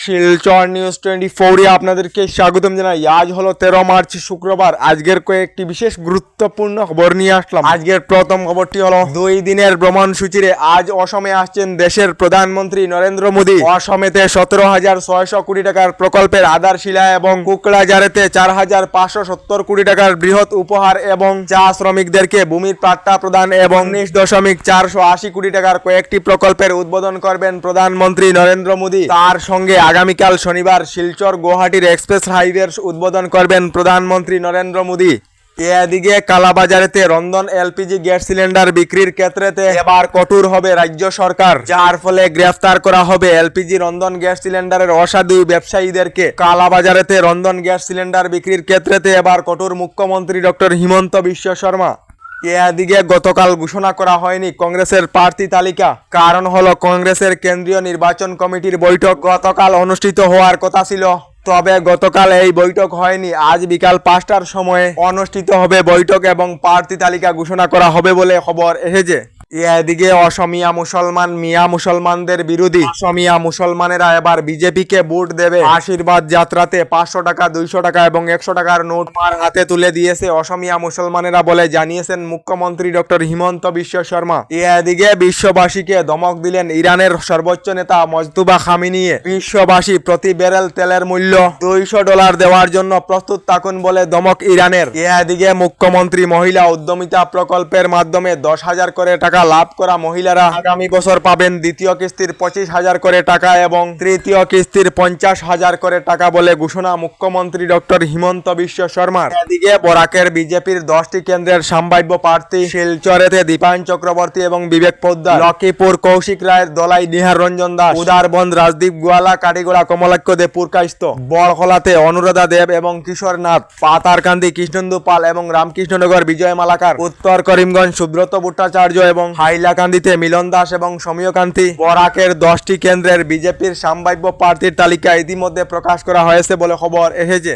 Silchar news 24 আপনাদেরকে স্বাগতম জানাই। আজ হলো 13 মার্চ শুক্রবার। আজকের কয়েকটি বিশেষ গুরুত্বপূর্ণ খবর নিয়ে আসলাম। আজকের প্রথম খবরটি হলো 2 দিনের ভ্রমণ সূচিতে আজ অসমে আসছেন দেশের প্রধানমন্ত্রী নরেন্দ্র মোদী। অসমেতে 17,600 কোটি টাকার প্রকল্পের আধারশিলা এবং কুকড়াঝাড়েতে 4,570 কোটি টাকার বৃহৎ উপহার এবং চা শ্রমিকদেরকে ভূমির পাট্টা প্রদান এবং 19,480 কোটি টাকার কয়েকটি প্রকল্পের উদ্বোধন করবেন প্রধানমন্ত্রী নরেন্দ্র মোদী। তার সঙ্গে আগামীকাল শনিবার শিলচর গুয়াহাটির এক্সপ্রেস হাইওয়ের উদ্বোধন করবেন প্রধানমন্ত্রী নরেন্দ্র মোদী। এদিকে কালাবাজারেতে রন্ধন এলপিজি গ্যাস সিলিন্ডার বিক্রির ক্ষেত্রেতে এবার কঠোর হবে রাজ্য সরকার, যার ফলে গ্রেফতার করা হবে এলপিজি রন্ধন গ্যাস সিলিন্ডারের অসাধু ব্যবসায়ীদেরকে। কালাবাজারেতে রন্ধন গ্যাস সিলিন্ডার বিক্রির ক্ষেত্রেতে এবার কঠোর মুখ্যমন্ত্রী ডক্টর হিমন্ত বিশ্ব শর্মা। এদিকে গতকাল ঘোষণা করা হয়নি কংগ্রেসের প্রার্থী তালিকা। কারণ হলো কংগ্রেসের কেন্দ্রীয় নির্বাচন কমিটির বৈঠক গতকাল অনুষ্ঠিত হওয়ার কথা ছিল, তবে গতকাল এই বৈঠক হয়নি। আজ বিকাল 5টার সময়ে অনুষ্ঠিত হবে বৈঠক এবং প্রার্থী তালিকা ঘোষণা করা হবে বলে খবর এসেছে। এদিকে অসমিয়া মুসলমান মিয়া মুসলমানদের বিরোধী অসমিয়া মুসলমানেরা এবার বিজেপিকে ভোট দেবে। আশীর্বাদ যাত্রাতে 500 টাকা, 200 টাকা এবং 100 টাকার নোট হাতে তুলে দিয়েছে অসমিয়া মুসলমানেরা বলে জানিয়েছেন মুখ্যমন্ত্রী ডক্টর হিমন্ত বিশ্ব শর্মা। এদিকে বিশ্ববাসীকে ধমক দিলেন ইরানের সর্বোচ্চ নেতা মজতুবা খামিনিয়ে। বিশ্ববাসী প্রতি ব্যারেল তেলের মূল্য $200 দেওয়ার জন্য প্রস্তুত থাকুন বলে ধমক ইরানের। এদিকে মুখ্যমন্ত্রী মহিলা উদ্যমিতা প্রকল্পের মাধ্যমে 10,000 করে টাকা লাভ করা মহিলারা আগামী বছর পাবেন দ্বিতীয় কিস্তির 25,000 করে টাকা এবং তৃতীয় কিস্তির 50,000 করে টাকা বলে ঘোষণা মুখ্যমন্ত্রী ডক্টর হিমন্ত বিশ্ব শর্মার। এদিকে বরাকের বিজেপির 10টি কেন্দ্রের সম্ভাব্য প্রার্থী শিলচরেতে দীপায়ন চক্রবর্তী এবং বিবেক পোদ্দার, লক্ষ্মীপুর কৌশিক রায়ের দলাই নিহার রঞ্জন দাস, উদারবন্দ রাজদীপ গোয়ালা, কাটিগড়া কমলাক্ষ দে পুরকাইস্ত, বড়খলাতে অনুরাধা দেব এবং কিশোর নাথ, পাতারকান্দি কৃষ্ণেন্দু পাল এবং রামকৃষ্ণনগর বিজয় মালাকার, উত্তর করিমগঞ্জ সুব্রত ভট্টাচার্য এবং হাইলাকান্দিতে মিলন দাস এবং সমীয়কান্তি। বরাকের 10টি কেন্দ্রের বিজেপির সম্ভাব্য প্রার্থীর তালিকা ইতিমধ্যে প্রকাশ করা হয়েছে বলে খবর এসেছে।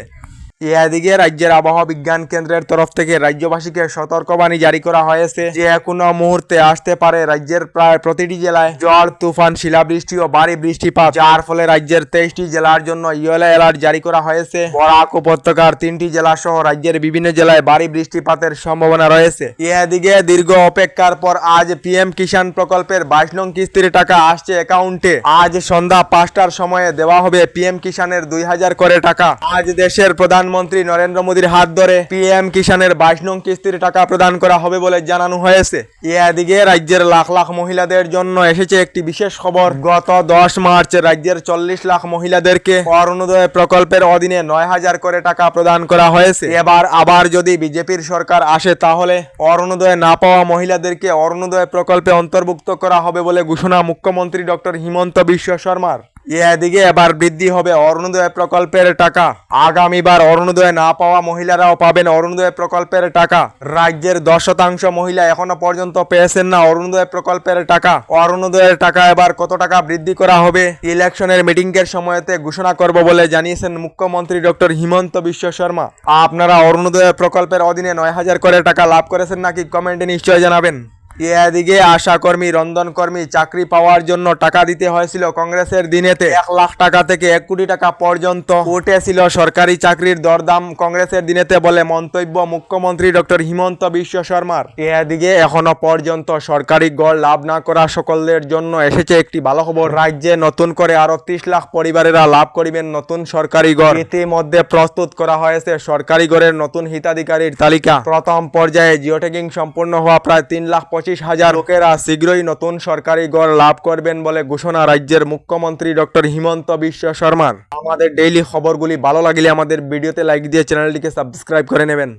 এদিকে রাজ্যের আবহাওয়া বিজ্ঞান কেন্দ্রের তরফ থেকে রাজ্যবাসীকে সতর্কবাণী জারি করা হয়েছে যে কোনো মুহূর্তে আসতে পারে রাজ্যের প্রায় প্রতিটি জেলায় ঝড়, তুফান, শিলাবৃষ্টি ও ভারী বৃষ্টিপাত, যার ফলে রাজ্যের 23টি জেলার জন্য ইয়েলো অ্যালার্ট জারি করা হয়েছে। বরাক উপত্যকার 3টি জেলা সহ রাজ্যের বিভিন্ন জেলায় ভারী বৃষ্টিপাতের সম্ভাবনা রয়েছে। এদিকে দীর্ঘ অপেক্ষার পর আজ পিএম কিষাণ প্রকল্পের 22 নং কিস্তির টাকা আসছে অ্যাকাউন্টে। আজ সন্ধ্যা 5টার সময়ে দেওয়া হবে পিএম কিষাণের 2,000 করে টাকা। আজ দেশের প্রধানমন্ত্রী নরেন্দ্র মোদীর হাত ধরে পিএম কিষাণের 22 নং কিস্তির টাকা প্রদান করা হবে বলে জানানো হয়েছে। এদিকে রাজ্যের লাখ লাখ মহিলাদের জন্য এসেছে একটি বিশেষ খবর। গত 10 মার্চ রাজ্যের 40 লাখ মহিলাদেরকে অরুণোদয় প্রকল্পের অধীনে 9,000 করে টাকা প্রদান করা হয়েছে। এবার আবার যদি বিজেপির সরকার আসে তাহলে অরুণোদয় না পাওয়া মহিলাদেরকে অরুণোদয় প্রকল্পে অন্তর্ভুক্ত করা হবে বলে ঘোষণা মুখ্যমন্ত্রী ডক্টর হিমন্ত বিশ্ব শর্মার। এদিকে এবার বৃদ্ধি হবে অরুণোদয় প্রকল্পের টাকা। আগামীবার অরুণোদয় না পাওয়া মহিলারাও পাবেন অরুণোদয় প্রকল্পের টাকা। রাজ্যের 10% মহিলা এখনো পর্যন্ত পেয়েছেন না অরুণোদয় প্রকল্পের টাকা। অরুণোদয়ের টাকা এবার কত টাকা বৃদ্ধি করা হবে ইলেকশনের মিটিংয়ের সময়তে ঘোষণা করব বলে জানিয়েছেন মুখ্যমন্ত্রী ডক্টর হিমন্ত বিশ্ব শর্মা। আপনারা অরুণোদয় প্রকল্পের অধীনে 9,000 করে টাকা লাভ করেছেন নাকি কমেন্টে নিশ্চয় জানাবেন। এদিকে আশাকর্মী, রন্ধনকর্মী চাকরি পাওয়ার জন্য টাকা দিতে হয়েছিল কংগ্রেসের দিনেতে 1 লাখ টাকা থেকে 1 কোটি টাকা পর্যন্ত উঠেছিল সরকারি চাকরির দরদাম কংগ্রেসের দিনেতে বলে মন্তব্য মুখ্যমন্ত্রী ডক্টর হিমন্ত বিশ্ব শর্মার। এদিকে এখনো পর্যন্ত সরকারি গড় লাভ না করা সকলের জন্য এসেছে একটি ভালো খবর। রাজ্যে নতুন করে আরো 30 লাখ পরিবারেরা লাভ করিবেন নতুন সরকারি গড়। ইতিমধ্যে প্রস্তুত করা হয়েছে সরকারি গড়ের নতুন হিতাধিকারীর তালিকা। প্রথম পর্যায়ে জিওট্যাগিং সম্পূর্ণ হওয়া প্রায় 3,25,000 লোকেরা শীঘ্রই নতুন সরকারি গড় লাভ করবেন বলে ঘোষণা রাজ্যের মুখ্যমন্ত্রী ডক্টর হিমন্ত বিশ্ব শর্মার। আমাদের ডেইলি খবরগুলি ভালো লাগলে আমাদের ভিডিওতে লাইক দিয়ে চ্যানেলটিকে সাবস্ক্রাইব করে নেবেন।